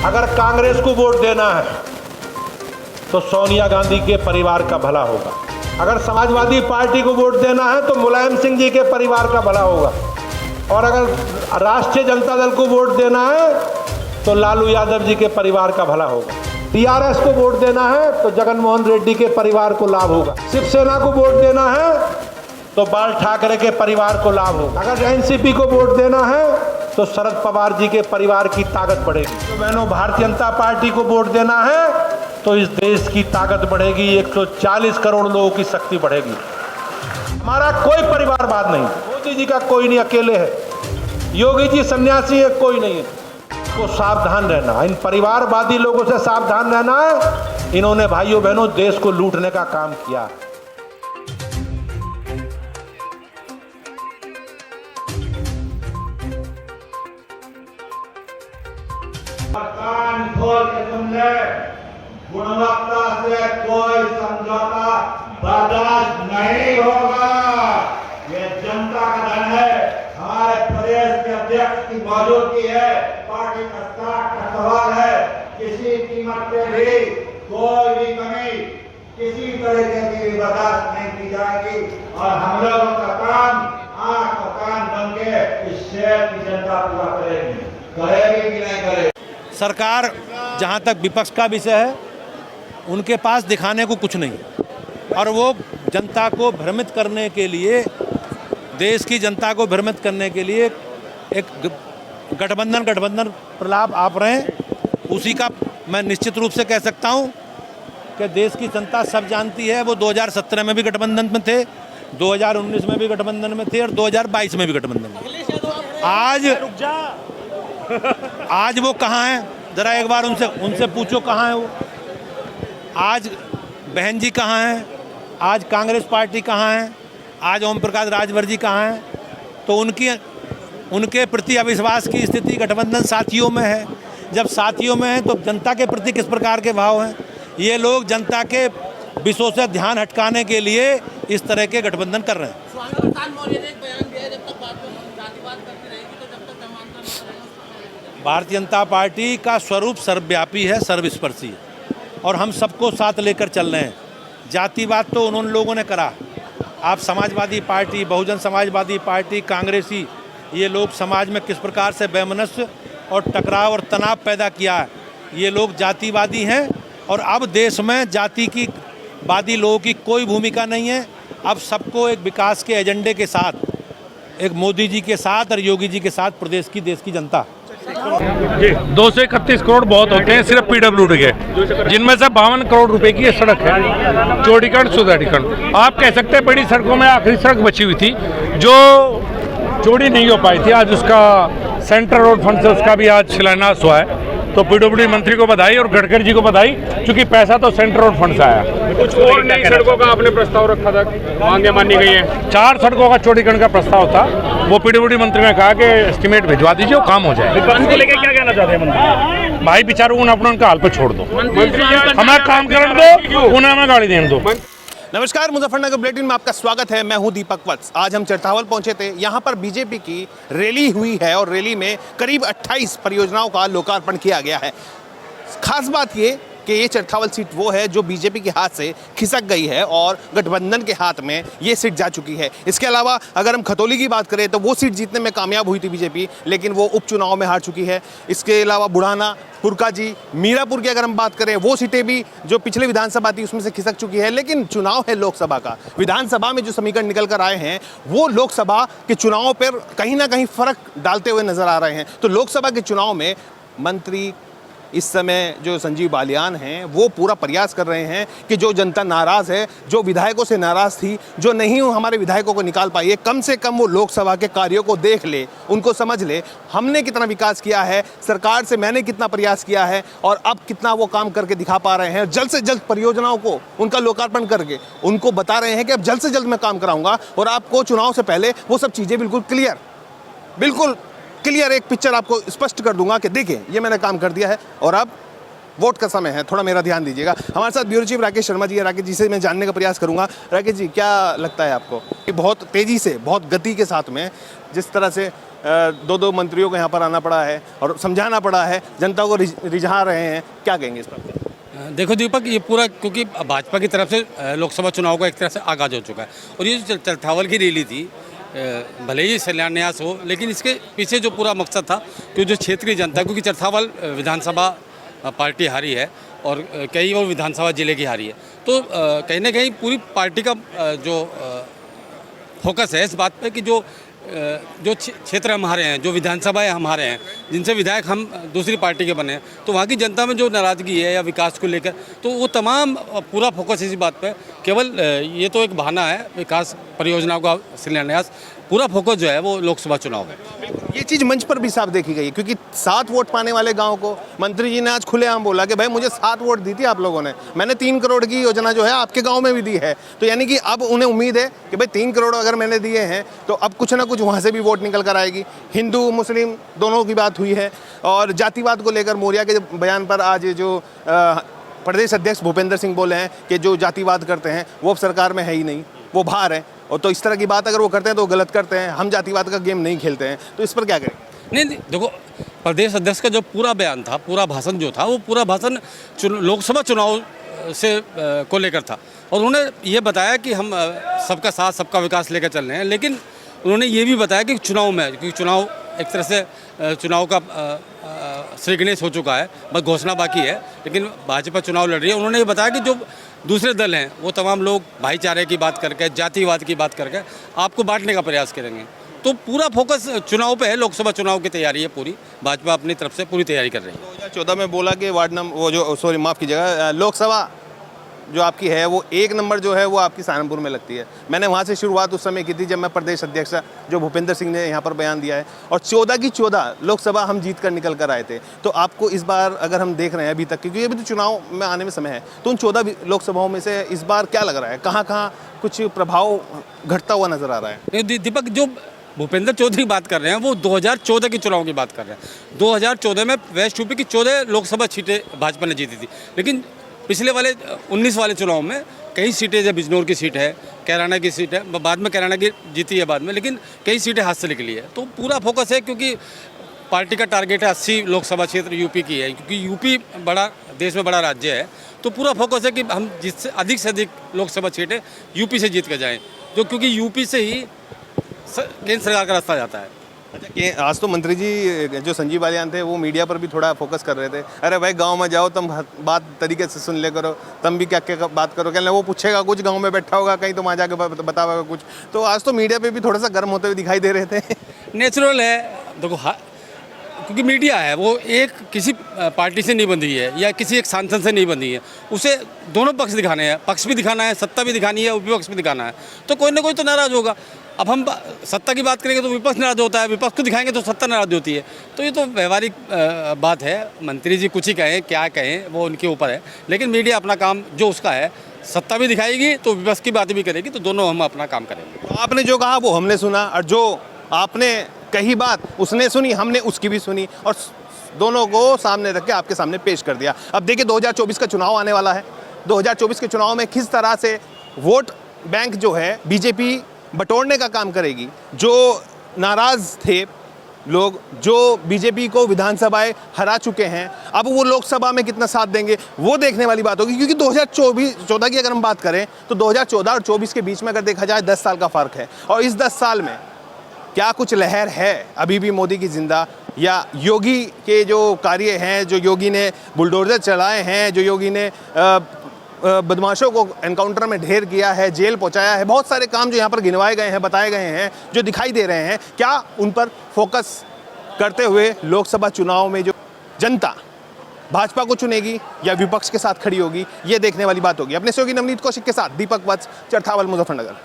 अगर कांग्रेस को वोट देना है तो सोनिया गांधी के परिवार का भला होगा। अगर समाजवादी पार्टी को वोट देना है तो मुलायम सिंह जी के परिवार का भला होगा। और अगर राष्ट्रीय जनता दल को वोट देना है तो लालू यादव जी के परिवार का भला होगा। टीआरएस को वोट देना है तो जगन मोहन रेड्डी के परिवार को लाभ होगा। शिवसेना को वोट देना है तो बाल ठाकरे के परिवार को लाभ होगा। अगर एनसीपी को वोट देना है तो शरद पवार जी के परिवार की ताकत बढ़ेगी। तो बहनों, भारतीय जनता पार्टी को वोट देना है तो इस देश की ताकत बढ़ेगी, 140 करोड़ लोगों की शक्ति बढ़ेगी। हमारा कोई परिवारवाद नहीं, मोदी जी का कोई नहीं अकेले है, योगी जी सन्यासी है, कोई नहीं है। तो सावधान रहना, इन परिवारवादी लोगों से सावधान रहना है। इन्होंने भाइयों बहनों देश को लूटने का काम किया। कान खोल के सुन ले, गुणवत्ता से कोई समझौता बर्दाश्त नहीं होगा। ये जनता का धन है, हमारे प्रदेश के अध्यक्ष की मौजूदगी है, पार्टी का स्टार्ट का सवाल है। किसी कीमत पे भी कोई भी कमी किसी तरीके की भी बर्दाश्त नहीं की जाएगी। और हम लोगों का काम आंख और कान बन के इस शहर की जनता पूरा करेगी कि नहीं करेगी। सरकार जहाँ तक विपक्ष का विषय है, उनके पास दिखाने को कुछ नहीं, और वो जनता को भ्रमित करने के लिए, देश की जनता को भ्रमित करने के लिए एक गठबंधन प्रलाप आप रहे हैं। उसी का मैं निश्चित रूप से कह सकता हूँ कि देश की जनता सब जानती है। वो 2017 में भी गठबंधन में थे, 2019 में भी गठबंधन में थे और 2022 में भी गठबंधन में। आज वो कहाँ हैं? जरा एक बार उनसे पूछो कहाँ है वो। आज बहन जी कहाँ हैं? आज कांग्रेस पार्टी कहाँ है? आज ओम प्रकाश राजभर जी कहाँ हैं? तो उनके प्रति अविश्वास की स्थिति गठबंधन साथियों में है। जब साथियों में है तो जनता के प्रति किस प्रकार के भाव हैं? ये लोग जनता के विषयों से ध्यान हटकाने के लिए इस तरह के गठबंधन कर रहे हैं। भारतीय जनता पार्टी का स्वरूप सर्वव्यापी है, सर्वस्पर्शी है, और हम सबको साथ लेकर चल रहे हैं। जातिवाद तो उन लोगों ने करा। आप समाजवादी पार्टी, बहुजन समाजवादी पार्टी, कांग्रेसी, ये लोग समाज में किस प्रकार से वैमनस्य और टकराव और तनाव पैदा किया है। ये लोग जातिवादी हैं और अब देश में जाति की वादी लोगों की कोई भूमिका नहीं है। अब सबको एक विकास के एजेंडे के साथ, एक मोदी जी के साथ और योगी जी के साथ प्रदेश की, देश की जनता। 231 करोड़ बहुत होते हैं सिर्फ पीडब्ल्यूडी के, जिनमें से 52 करोड़ रुपए की ये सड़क है, चौड़ीकरण सुधारीकरण। आप कह सकते हैं बड़ी सड़कों में आखिरी सड़क बची हुई थी जो चौड़ी नहीं हो पाई थी। आज उसका सेंट्रल रोड फंड से उसका भी आज शिलान्यास हुआ है। तो पीडब्ल्यूडी मंत्री को बधाई और गडकरी जी को बधाई, क्योंकि पैसा तो सेंट्रल रोड फंड से आया। कुछ और नई सड़कों का आपने प्रस्ताव रखा था, मांगे मानी गई है। 4 सड़कों का चौड़ीकरण का प्रस्ताव था, वो पीडब्ल्यूडी मंत्री ने कहा कि एस्टिमेट भिजवा दीजिए, वो काम हो जाए। को लेकर क्या कहना चाहते हैं मंत्री? भाई बेचारों को अपना उनका हाल पे छोड़ दो, हमें काम करने दो, उन्हें हमें गाड़ी देने दो। नमस्कार, मुजफ्फरनगर बुलेटिन में आपका स्वागत है। मैं हूं दीपक वत्स। आज हम चरथावल पहुंचे थे। यहां पर बीजेपी की रैली हुई है और रैली में करीब 28 परियोजनाओं का लोकार्पण किया गया है। खास बात ये कि ये चरथावल सीट वो है जो बीजेपी के हाथ से खिसक गई है और गठबंधन के हाथ में ये सीट जा चुकी है। इसके अलावा अगर हम खतौली की बात करें तो वो सीट जीतने में कामयाब हुई थी बीजेपी, लेकिन वो उपचुनाव में हार चुकी है। इसके अलावा बुढ़ाना, पुरकाजी, मीरापुर की अगर हम बात करें, वो सीटें भी जो पिछले विधानसभा थी उसमें से खिसक चुकी है। लेकिन चुनाव है लोकसभा का, विधानसभा में जो समीकरण निकल कर आए हैं वो लोकसभा के चुनाव पर कहीं ना कहीं फर्क डालते हुए नजर आ रहे हैं। तो लोकसभा के चुनाव में मंत्री इस समय जो संजीव बालियान हैं वो पूरा प्रयास कर रहे हैं कि जो जनता नाराज़ है, जो विधायकों से नाराज़ थी, जो नहीं हमारे विधायकों को निकाल पाई है, कम से कम वो लोकसभा के कार्यों को देख ले, उनको समझ ले, हमने कितना विकास किया है, सरकार से मैंने कितना प्रयास किया है और अब कितना वो काम करके दिखा पा रहे हैं। जल्द से जल्द परियोजनाओं को उनका लोकार्पण करके उनको बता रहे हैं कि अब जल्द से जल्द मैं काम कराऊंगा और आपको चुनाव से पहले वो सब चीज़ें बिल्कुल क्लियर एक पिक्चर आपको स्पष्ट कर दूंगा कि देखिए ये मैंने काम कर दिया है और अब वोट का समय है, थोड़ा मेरा ध्यान दीजिएगा। हमारे साथ ब्यूरो चीफ राकेश शर्मा जी है। राकेश जी से मैं जानने का प्रयास करूंगा। राकेश जी, क्या लगता है आपको कि बहुत तेज़ी से, बहुत गति के साथ में जिस तरह से दो दो मंत्रियों को यहाँ पर आना पड़ा है और समझाना पड़ा है, जनता को रिझा रहे हैं, क्या कहेंगे इस पर? देखो दीपक, ये पूरा क्योंकि भाजपा की तरफ से लोकसभा चुनाव का एक तरह से आगाज हो चुका है और ये जो चरथावल की रैली थी, भले ही शिलान्यास हो, लेकिन इसके पीछे जो पूरा मकसद था कि जो क्षेत्रीय जनता, क्योंकि चरथावल विधानसभा पार्टी हारी है और कई और विधानसभा जिले की हारी है, तो कहीं ना कहीं पूरी पार्टी का जो फोकस है इस बात पे कि जो क्षेत्र हमारे हैं, जो विधानसभाएं हमारे हैं, जिनसे विधायक हम दूसरी पार्टी के बने हैं, तो वहाँ की जनता में जो नाराज़गी है या विकास को लेकर, तो वो तमाम पूरा फोकस इसी बात पे, केवल ये तो एक बहाना है विकास परियोजनाओं का शिलान्यास, पूरा फोकस जो है वो लोकसभा चुनाव है। ये चीज़ मंच पर भी साफ देखी गई, क्योंकि 7 वोट पाने वाले गांव को मंत्री जी ने आज खुलेआम बोला कि भाई मुझे 7 वोट दी थी आप लोगों ने, मैंने 3 करोड़ की योजना जो है आपके गांव में भी दी है। तो यानी कि अब उन्हें उम्मीद है कि भाई 3 करोड़ अगर मैंने दिए हैं तो अब कुछ ना कुछ वहाँ से भी वोट निकल कर आएगी। हिंदू मुस्लिम दोनों की बात हुई है और जातिवाद को लेकर मौर्या के बयान पर आज जो प्रदेश अध्यक्ष भूपेंद्र सिंह बोले हैं कि जो जातिवाद करते हैं वो अब सरकार में है ही नहीं, वो बाहर है, और तो इस तरह की बात अगर वो करते हैं तो वो गलत करते हैं। हम जातिवाद का गेम नहीं खेलते हैं, तो इस पर क्या करें? नहीं देखो, प्रदेश अध्यक्ष का जो पूरा बयान था, पूरा भाषण जो था, वो पूरा भाषण लोकसभा चुनाव से को लेकर था और उन्होंने ये बताया कि हम सबका साथ सबका विकास लेकर चल रहे हैं, लेकिन उन्होंने ये भी बताया कि चुनाव में, क्योंकि चुनाव एक तरह से चुनाव का श्री गणेश हो चुका है, बस घोषणा बाकी है, लेकिन भाजपा चुनाव लड़ रही है। उन्होंने ये बताया कि जो दूसरे दल हैं वो तमाम लोग भाईचारे की बात करके, जातिवाद की बात करके आपको बांटने का प्रयास करेंगे। तो पूरा फोकस चुनाव पे है, लोकसभा चुनाव की तैयारी है पूरी, भाजपा अपनी तरफ से पूरी तैयारी कर रही है। 2014 में बोला कि वार्ड नंबर वो जो सॉरी माफ़ कीजिएगा, लोकसभा जो आपकी है वो 1 नंबर जो है वो आपकी सहारनपुर में लगती है। मैंने वहाँ से शुरुआत उस समय की थी जब मैं प्रदेश अध्यक्ष जो भूपेंद्र सिंह ने यहाँ पर बयान दिया है, और 14 की 14 लोकसभा हम जीत कर निकल कर आए थे। तो आपको इस बार अगर हम देख रहे हैं अभी तक, क्योंकि अभी तो चुनाव में आने में समय है, तो उन 14 लोकसभाओं में से इस बार क्या लग रहा है, कहाँ कहाँ कुछ प्रभाव घटता हुआ नजर आ रहा है? दीपक, जो भूपेंद्र चौधरी बात कर रहे हैं वो 2014 के चुनाव की बात कर रहे हैं। 2014 में वेस्ट यूपी की 14 लोकसभा सीटें भाजपा ने जीती थी, लेकिन पिछले वाले 19 वाले चुनाव में कई सीटें, जैसे बिजनौर की सीट है, कैराना की सीट है, बाद में कैराना की जीती है बाद में, लेकिन कई सीटें हाथ से निकली है। तो पूरा फोकस है, क्योंकि पार्टी का टारगेट है 80 लोकसभा क्षेत्र यूपी की है, क्योंकि यूपी बड़ा देश में बड़ा राज्य है, तो पूरा फोकस है कि हम जिससे अधिक लोकसभा सीटें यूपी से जीत कर जाएँ, जो क्योंकि यूपी से ही केंद्र सरकार का रास्ता जाता है। अच्छा, कि आज तो मंत्री जी जो संजीव बालियान थे वो मीडिया पर भी थोड़ा फोकस कर रहे थे, अरे भाई गांव में जाओ तुम बात तरीके से सुन ले करो, तुम भी क्या क्या बात करो, क्या वो पूछेगा कुछ, गांव में बैठा होगा कहीं तो वहाँ जाके बताओगा कुछ। तो आज तो मीडिया पे भी थोड़ा सा गर्म होते हुए दिखाई दे रहे थे। नेचुरल है, देखो क्योंकि मीडिया है वो एक किसी पार्टी से नहीं बंधी है या किसी एक सांसद से नहीं बंधी है, उसे दोनों पक्ष दिखाने हैं, पक्ष भी दिखाना है, सत्ता भी दिखानी है, विपक्ष भी दिखाना है, तो कोई ना कोई तो नाराज़ होगा। अब हम सत्ता की बात करेंगे तो विपक्ष नाराज होता है, विपक्ष को दिखाएंगे तो सत्ता नाराज होती है, तो ये तो व्यवहारिक बात है। मंत्री जी कुछ ही कहें, क्या कहें, वो उनके ऊपर है, लेकिन मीडिया अपना काम जो उसका है, सत्ता भी दिखाएगी तो विपक्ष की बात भी करेगी, तो दोनों हम अपना काम करेंगे। तो आपने जो कहा वो हमने सुना, और जो आपने कही बात उसने सुनी, हमने उसकी भी सुनी, और दोनों को सामने रख के आपके सामने पेश कर दिया। अब देखिए 2024 का चुनाव आने वाला है, 2024 के चुनाव में किस तरह से वोट बैंक जो है बीजेपी बटोरने का काम करेगी। जो नाराज़ थे लोग, जो बीजेपी को विधानसभाएं हरा चुके हैं, अब वो लोकसभा में कितना साथ देंगे वो देखने वाली बात होगी, क्योंकि 2014 की अगर हम बात करें तो 2014 और 24 के बीच में अगर देखा जाए 10 साल का फ़र्क है, और इस 10 साल में क्या कुछ लहर है अभी भी मोदी की जिंदा, या योगी के जो कार्य हैं, जो योगी ने बुलडोजर चलाए हैं, जो योगी ने बदमाशों को एनकाउंटर में ढेर किया है, जेल पहुंचाया है, बहुत सारे काम जो यहाँ पर गिनवाए गए हैं, बताए गए हैं, जो दिखाई दे रहे हैं, क्या उन पर फोकस करते हुए लोकसभा चुनाव में जो जनता भाजपा को चुनेगी या विपक्ष के साथ खड़ी होगी, ये देखने वाली बात होगी। अपने सहयोगी नवनीत कौशिक के साथ दीपक वत्स, चरथावल, मुजफ्फरनगर।